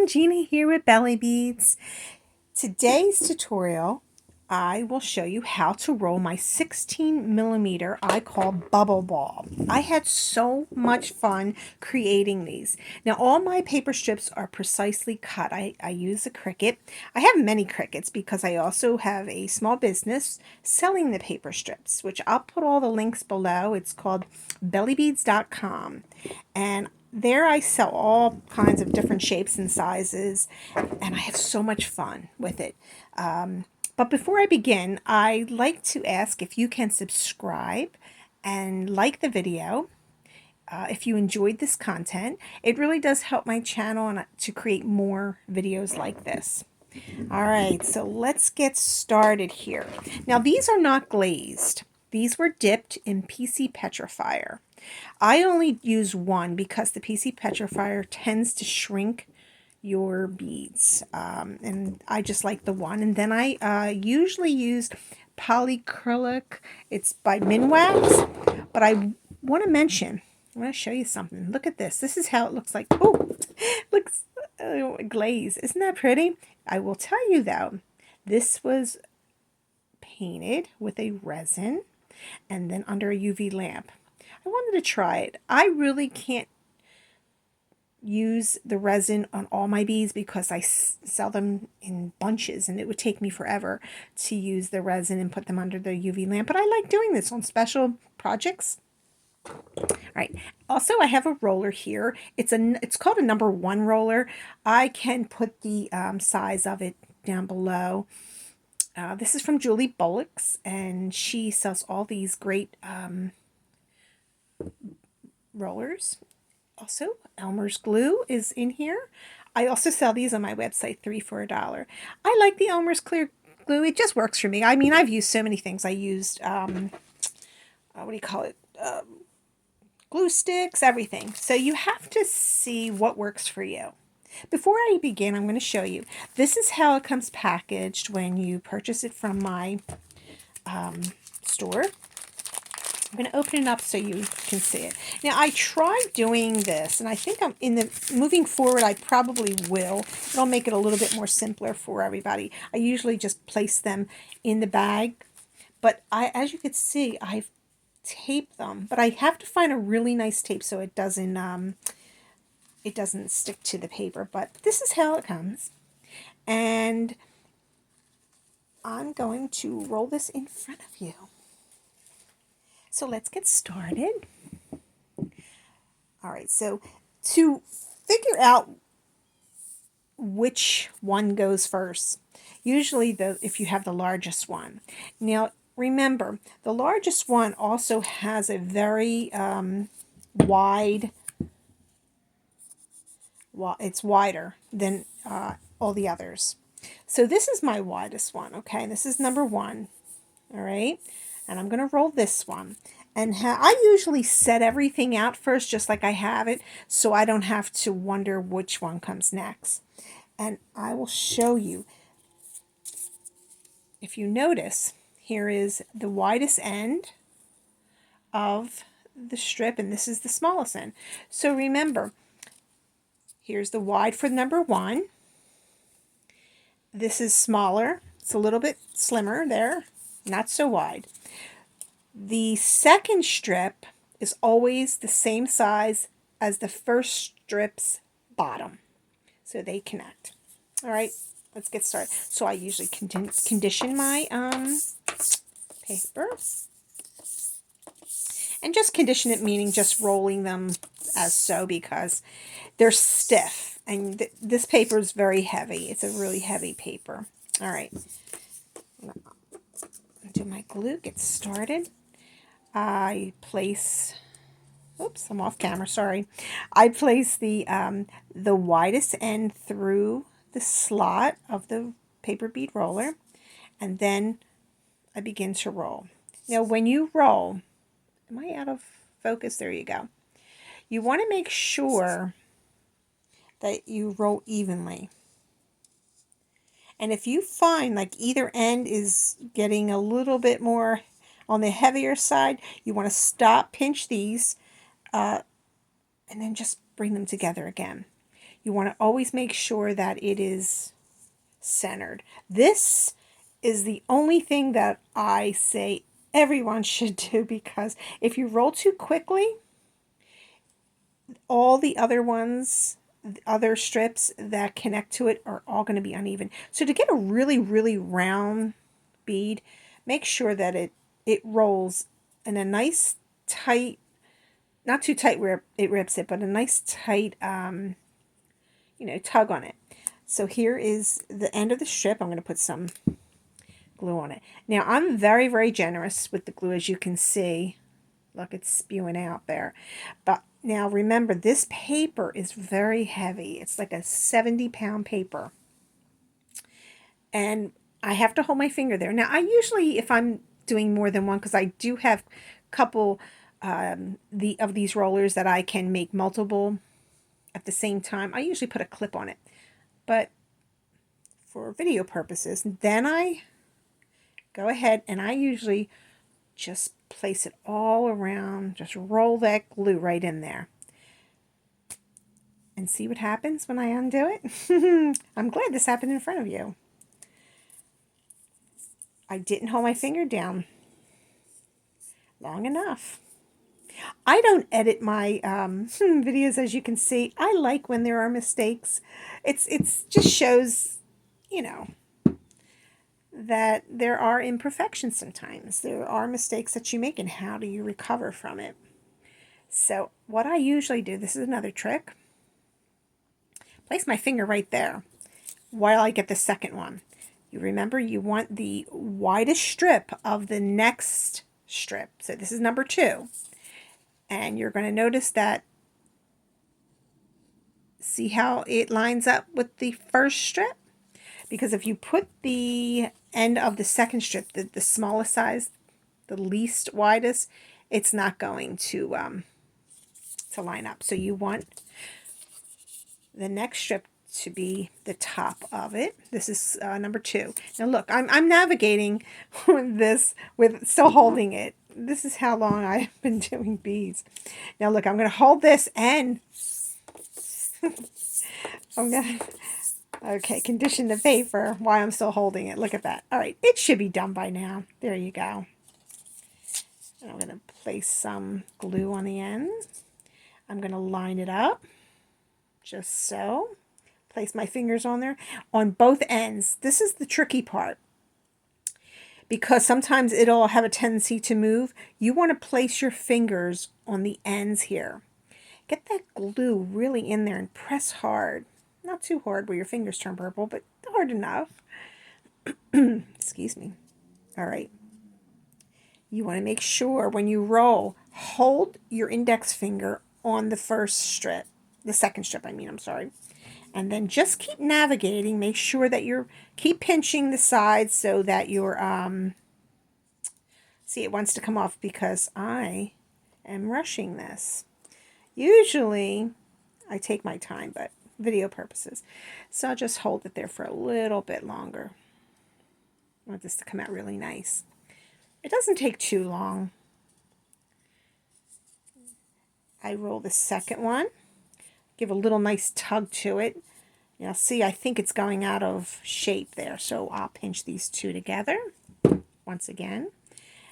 everyone, Gina here with Belly Beads. Today's tutorial, I will show you how to roll my 16 millimeter I call bubble ball. I had so much fun creating these. Now all my paper strips are precisely cut. I use a Cricut. I have many Cricuts because I also have a small business selling the paper strips, which I'll put all the links below. It's called bellybeads.com, and there I sell all kinds of different shapes and sizes, and I have so much fun with it. But before I begin, I'd like to ask if you can subscribe and like the video. If you enjoyed this content, it really does help my channel and to create more videos like this. All right, so let's get started here. Now these are not glazed. These were dipped in PC Petrifier. I only use one because the PC Petrifier tends to shrink your beads, and I just like the one. And then I usually use polyacrylic. It's by Minwax, but I want to show you something. Look at this. This is how it looks like. Oh, looks glazed. Isn't that pretty? I will tell you though, this was painted with a resin and then under a UV lamp. I wanted to try it. I really can't use the resin on all my beads because I sell them in bunches and it would take me forever to use the resin and put them under the UV lamp. But I like doing this on special projects. All right. Also, I have a roller here. It's called a #1 roller. I can put the size of it down below. This is from Julie Bullock's, and she sells all these great rollers. Also, Elmer's glue is in here. I also sell these on my website, 3 for $1. I like the Elmer's clear glue. It just works for me. I mean, I've used so many things. I used, what do you call it? Glue sticks, everything. So you have to see what works for you. Before I begin, I'm going to show you. This is how it comes packaged when you purchase it from my store. I'm going to open it up so you can see it. Now, I tried doing this, and I think moving forward, I probably will. It'll make it a little bit more simpler for everybody. I usually just place them in the bag, but as you can see, I've taped them. But I have to find a really nice tape so it doesn't stick to the paper. But this is how it comes, and I'm going to roll this in front of you. So let's get started. All right, so to figure out which one goes first, usually if you have the largest one. Now, remember, the largest one also has a very wide, it's wider than all the others. So this is my widest one, okay? This is #1, all right? And I'm going to roll this one. And I usually set everything out first, just like I have it, so I don't have to wonder which one comes next. And I will show you. If you notice, here is the widest end of the strip, and this is the smallest end. So remember, here's the wide for #1. This is smaller. It's a little bit slimmer there, not so wide. The second strip is always the same size as the first strip's bottom, so they connect. All right, let's get started. So I usually condition my paper, and just condition it meaning just rolling them as so, because they're stiff, and this paper is very heavy. It's a really heavy paper. All right, do my glue, get started. I place, oops, I'm off camera, sorry. I place the widest end through the slot of the paper bead roller, and then I begin to roll. Now when you roll, am I out of focus? There you go. You want to make sure that you roll evenly. And if you find like either end is getting a little bit more on the heavier side, you want to stop, pinch these, and then just bring them together again. You want to always make sure that it is centered. This is the only thing that I say everyone should do, because if you roll too quickly, all the other ones, other strips that connect to it are all going to be uneven. So to get a really, really round bead, make sure that it rolls in a nice tight, not too tight where it rips it, but a nice tight, tug on it. So here is the end of the strip. I'm going to put some glue on it. Now I'm very, very generous with the glue, as you can see. Look, it's spewing out there. But now remember, this paper is very heavy. It's like a 70-pound paper. And I have to hold my finger there. Now I usually, if I'm doing more than one, because I do have a couple of these rollers that I can make multiple at the same time, I usually put a clip on it. But for video purposes, then I go ahead and I usually just place it all around, just roll that glue right in there. And see what happens when I undo it? I'm glad this happened in front of you. I didn't hold my finger down long enough. I don't edit my videos, as you can see. I like when there are mistakes. It's just shows, that there are imperfections sometimes. There are mistakes that you make, and how do you recover from it? So what I usually do, this is another trick. Place my finger right there while I get the second one. You remember, you want the widest strip of the next strip. So this is number 2. And you're going to notice that, see how it lines up with the first strip? Because if you put the end of the second strip, the smallest size, the least widest, it's not going to line up. So you want the next strip to be the top of it. This is number 2. Now look, I'm navigating with this, with still holding it. This is how long I've been doing beads. Now look, I'm going to hold this and I'm going to, okay, condition the paper while I'm still holding it. Look at that. All right, it should be done by now. There you go. And I'm going to place some glue on the end. I'm going to line it up, just so. Place my fingers on there, on both ends. This is the tricky part, because sometimes it'll have a tendency to move. You want to place your fingers on the ends here. Get that glue really in there and press hard. Not too hard where your fingers turn purple, but hard enough. Excuse me. All right. You want to make sure when you roll, hold your index finger on the first strip. The second strip, I'm sorry. And then just keep navigating. Make sure that keep pinching the sides so that your, see, it wants to come off because I am rushing this. Usually, I take my time, but video purposes. So I'll just hold it there for a little bit longer. I want this to come out really nice. It doesn't take too long. I roll the second one. Give a little nice tug to it. Now see, I think it's going out of shape there, so I'll pinch these two together once again,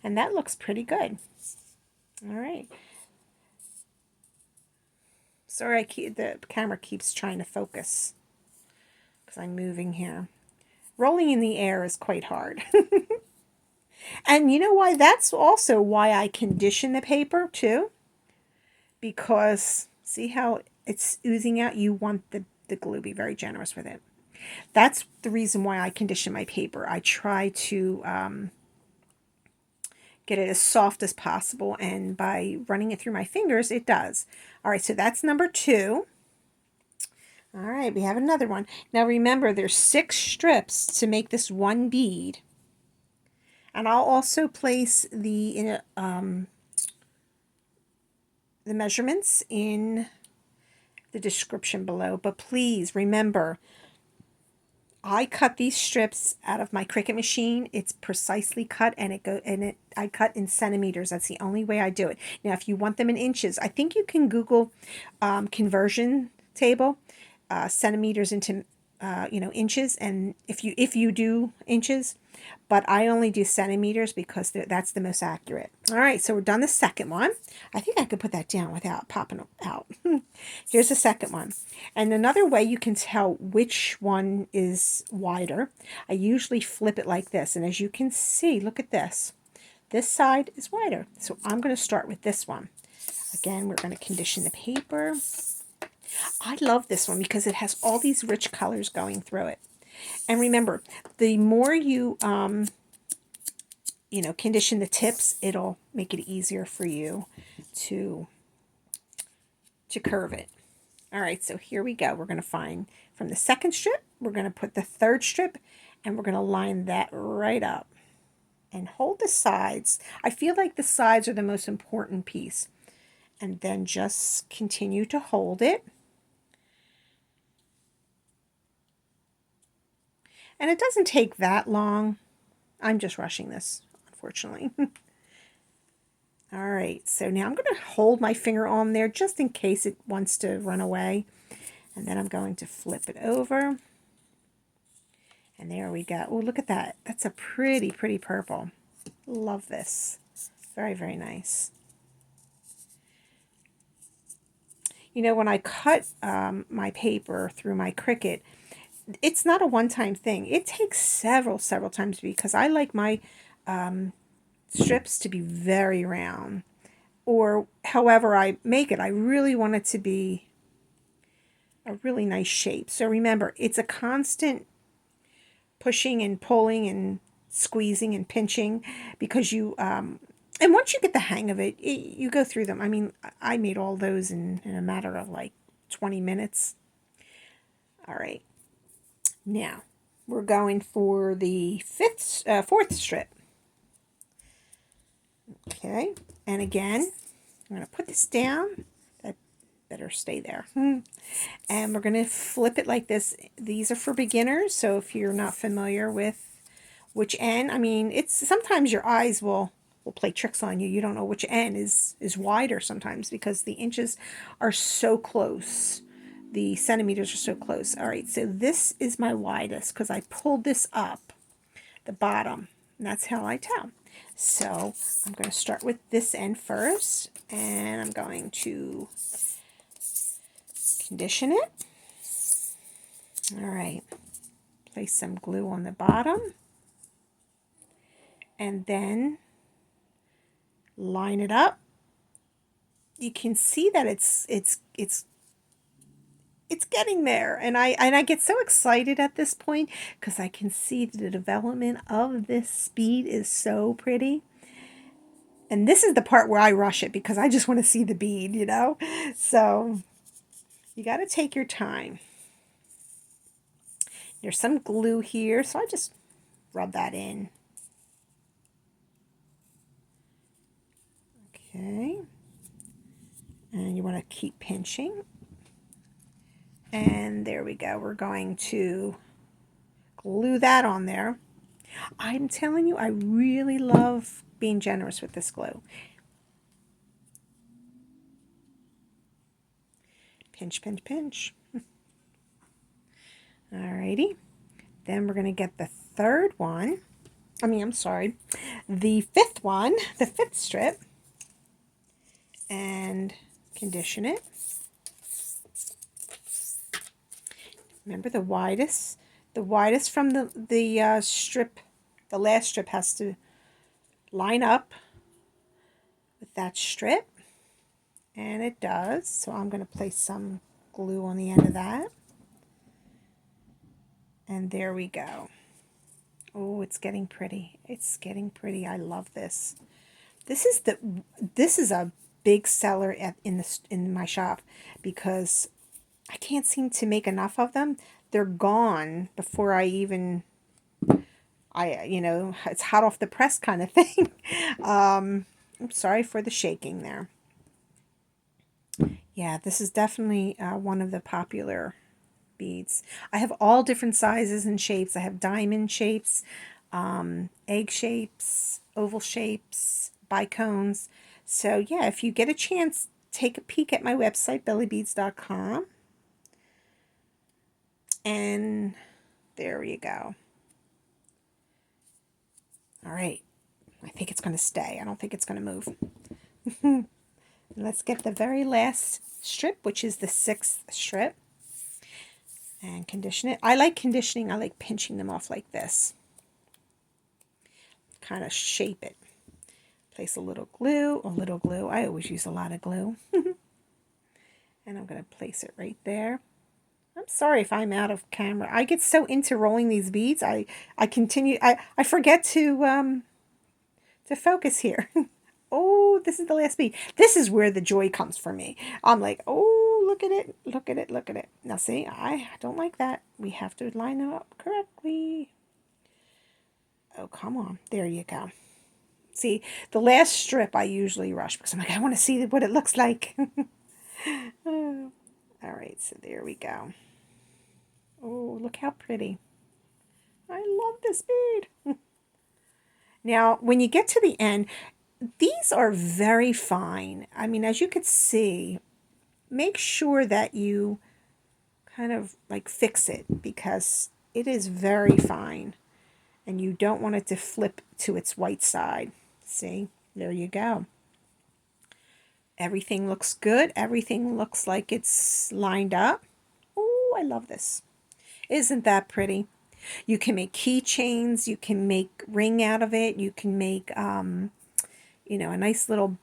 and that looks pretty good. All right. Sorry, the camera keeps trying to focus because I'm moving here. Rolling in the air is quite hard. And you know why? That's also why I condition the paper too, because see how it's oozing out? You want the glue, be very generous with it. That's the reason why I condition my paper. I try to get it as soft as possible, and by running it through my fingers, it does. All right, so that's number 2. All right, we have another one. Now remember, there's 6 strips to make this one bead. And I'll also place the measurements in the description below. But please remember, I cut these strips out of my Cricut machine. It's precisely cut, and I cut in centimeters. That's the only way I do it. Now, if you want them in inches, I think you can Google conversion table, centimeters into inches, and if you do inches, but I only do centimeters because that's the most accurate. All right, so we're done the second one. I think I could put that down without popping out. Here's the second one. And another way you can tell which one is wider, I usually flip it like this. And as you can see, look at this. This side is wider. So I'm going to start with this one. Again, we're going to condition the paper. I love this one because it has all these rich colors going through it. And remember, the more you, condition the tips, it'll make it easier for you to curve it. All right, so here we go. We're going to find from the second strip, we're going to put the third strip, and we're going to line that right up. And hold the sides. I feel like the sides are the most important piece. And then just continue to hold it. And it doesn't take that long. I'm just rushing this, unfortunately. All right, so now I'm going to hold my finger on there just in case it wants to run away. And then I'm going to flip it over. And there we go. Oh, look at that. That's a pretty, pretty purple. Love this. Very, very nice. You know, when I cut my paper through my Cricut, it's not a one-time thing. It takes several times because I like my strips to be very round. Or however I make it, I really want it to be a really nice shape. So remember, it's a constant pushing and pulling and squeezing and pinching because you and once you get the hang of it, you go through them. I mean, I made all those in a matter of like 20 minutes. All right, now we're going for the fourth strip. Okay, and again, I'm going to put this down. That better stay there. And we're going to flip it like this. These are for beginners, so if you're not familiar with which end, I mean, it's sometimes your eyes will play tricks on you. You don't know which end is wider sometimes because the inches are so close. The centimeters are so close. All right, so this is my widest because I pulled this up the bottom. And that's how I tell. So I'm going to start with this end first, and I'm going to condition it. All right, place some glue on the bottom, and then line it up. You can see that it's getting there, and I get so excited at this point because I can see the development of this bead is so pretty. And this is the part where I rush it because I just want to see the bead, you know. So you got to take your time. There's some glue here, so I just rub that in. Okay. And you want to keep pinching. And there we go. We're going to glue that on there. I'm telling you, I really love being generous with this glue. Pinch, pinch, pinch. Alrighty. Then we're going to get the third one. The fifth one, the fifth strip, and condition it. Remember the widest from the strip, the last strip has to line up with that strip, and it does. So I'm going to place some glue on the end of that, and there we go. Oh, it's getting pretty. It's getting pretty. I love this. This is a big seller in my shop because I can't seem to make enough of them. They're gone before it's hot off the press kind of thing. I'm sorry for the shaking there. Yeah, this is definitely one of the popular beads. I have all different sizes and shapes. I have diamond shapes, egg shapes, oval shapes, bicones. So yeah, if you get a chance, take a peek at my website, bellybeads.com. And there you go. All right. I think it's going to stay. I don't think it's going to move. Let's get the very last strip, which is the 6th strip, and condition it. I like conditioning. I like pinching them off like this. Kind of shape it. Place a little glue. I always use a lot of glue. And I'm going to place it right there. I'm sorry if I'm out of camera. I get so into rolling these beads. I forget to focus here. Oh, this is the last bead. This is where the joy comes for me. I'm like, oh, look at it, look at it, look at it. Now see, I don't like that. We have to line them up correctly. Oh, come on. There you go. See, the last strip I usually rush because I'm like, I want to see what it looks like. All right, so there we go. Oh, look how pretty. I love this bead. Now, when you get to the end, these are very fine. I mean, as you could see, make sure that you kind of like fix it because it is very fine and you don't want it to flip to its white side. See, there you go. Everything looks good. Everything looks like it's lined up. Oh, I love this. Isn't that pretty? You can make keychains. You can make ring out of it. You can make, you know, a nice little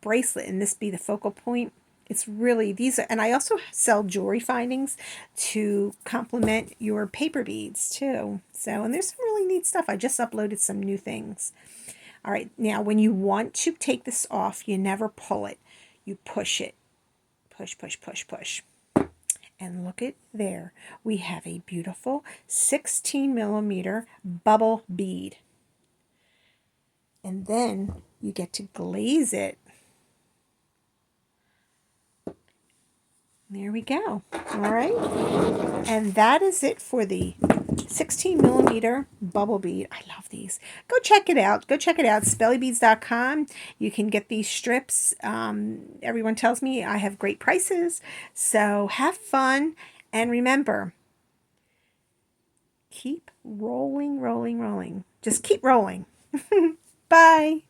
bracelet and this be the focal point. It's really, these are, and I also sell jewelry findings to complement your paper beads too. So, and there's some really neat stuff. I just uploaded some new things. All right, now when you want to take this off, you never pull it. You push it. Push, push, push, push. And look at there. We have a beautiful 16 millimeter bubble bead. And then you get to glaze it. There we go. All right. And that is it for the 16 millimeter bubble bead. I love these. Go check it out. Go check it out. Spellybeads.com. You can get these strips. Everyone tells me I have great prices. So have fun. And remember, keep rolling, rolling, rolling. Just keep rolling. Bye.